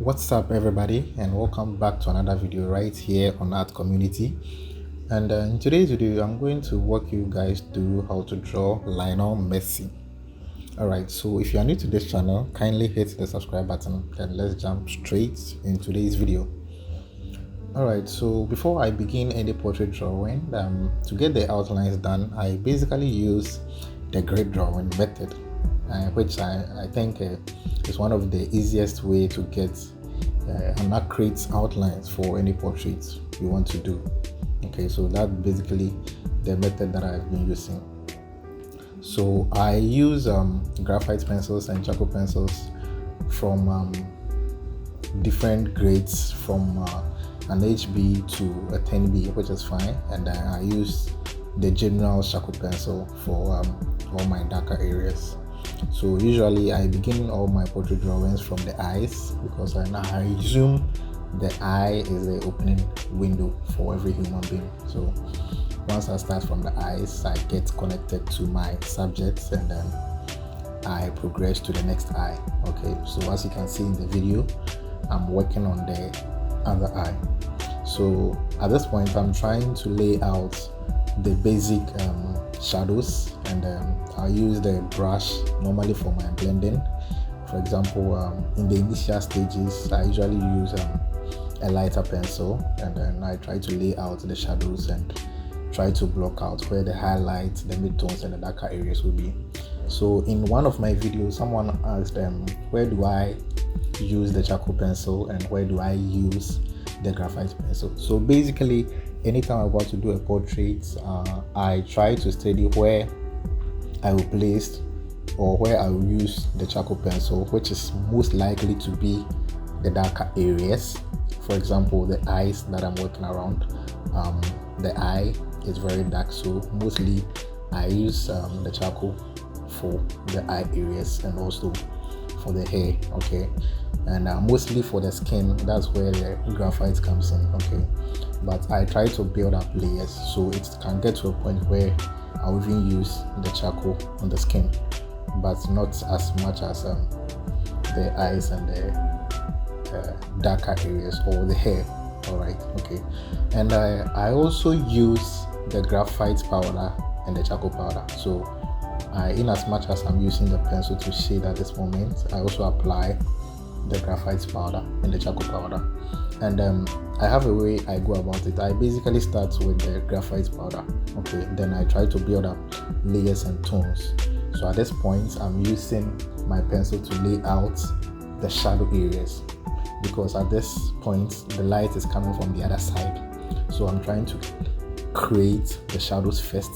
What's up, everybody, and welcome back to another video right here on Art Community. And in today's video, I'm going to walk you guys through how to draw Lionel Messi. Alright, so if you are new to this channel, kindly hit the subscribe button, then let's jump straight in today's video. Alright, so before I begin any portrait drawing, to get the outlines done, I basically use the grid drawing method, which I think is one of the easiest way to get and create outlines for any portraits you want to do. Okay, so that's basically the method that I've been using. So I use graphite pencils and charcoal pencils from different grades, from an HB to a 10B, which is fine, and then I use the general charcoal pencil for all my darker areas. So usually I begin all my portrait drawings from the eyes, because I assume the eye is the opening window for every human being. So once I start from the eyes, I get connected to my subjects, and then I progress to the next eye. Okay, so as you can see in the video, I'm working on the other eye. So at this point, I'm trying to lay out the basic shadows, and I'll use the brush normally for my blending. For example, in the initial stages, I usually use a lighter pencil, and then I try to lay out the shadows and try to block out where the highlights, the midtones, and the darker areas will be. So in one of my videos, someone asked where do I use the charcoal pencil and where do I use the graphite pencil. So basically, anytime I want to do a portrait, I try to study where I will place or where I will use the charcoal pencil, which is most likely to be the darker areas. For example, the eyes that I'm working around, the eye is very dark, so mostly I use the charcoal for the eye areas and also for the hair. Okay, and mostly for the skin, that's where the graphite comes in. Okay, but I try to build up layers so it can get to a point where I'll even use the charcoal on the skin, but not as much as the eyes and the darker areas or the hair. All right, okay. And I also use the graphite powder and the charcoal powder. So in as much as I'm using the pencil to shade at this moment, I also apply the graphite powder and the charcoal powder. And I have a way I go about it. I basically start with the graphite powder. Okay, then I try to build up layers and tones. So at this point, I'm using my pencil to lay out the shadow areas, because at this point the light is coming from the other side. So I'm trying to create the shadows first,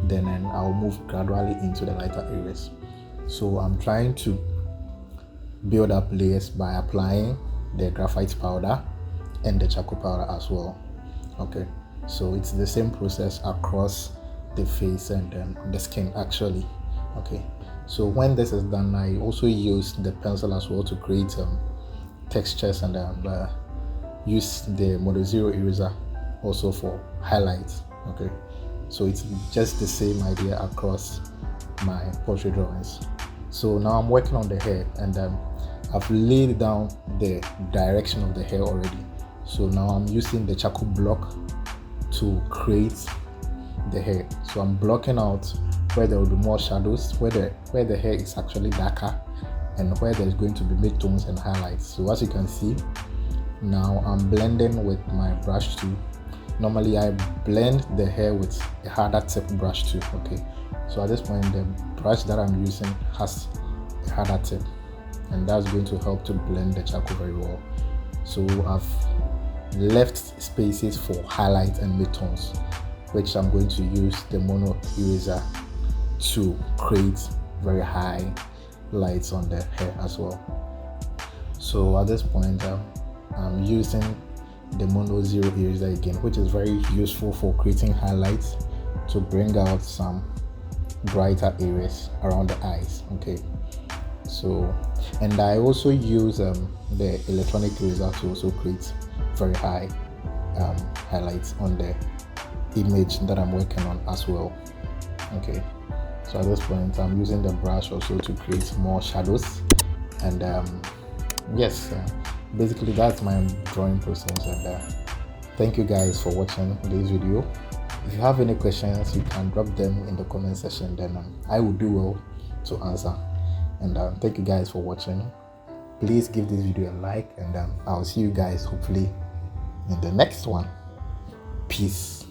then I'll move gradually into the lighter areas. So I'm trying to build up layers by applying the graphite powder and the charcoal powder as well. Okay, so it's the same process across the face and the skin actually. Okay, so when this is done, I also use the pencil as well to create textures, and use the Model Zero eraser also for highlights. Okay, so it's just the same idea across my portrait drawings. So now I'm working on the hair, and I've laid down the direction of the hair already. So now I'm using the charcoal block to create the hair. So I'm blocking out where there will be more shadows, where the hair is actually darker, and where there's going to be midtones and highlights. So as you can see, now I'm blending with my brush tool. Normally I blend the hair with a harder tip brush too. Okay, so at this point the brush that I'm using has a harder tip, and that's going to help to blend the charcoal very well. So I've left spaces for highlights and midtones, which I'm going to use the mono eraser to create very high lights on the hair as well. So at this point I'm using the Mono Zero eraser again, which is very useful for creating highlights to bring out some brighter areas around the eyes. Okay, so and I also use the electronic eraser to also create very high highlights on the image that I'm working on as well. Okay, so at this point I'm using the brush also to create more shadows, and yes, basically that's my drawing process. And thank you guys for watching this video. If you have any questions, you can drop them in the comment section, then I will do well to answer. And thank you guys for watching. Please give this video a like, and I'll see you guys hopefully in the next one. Peace.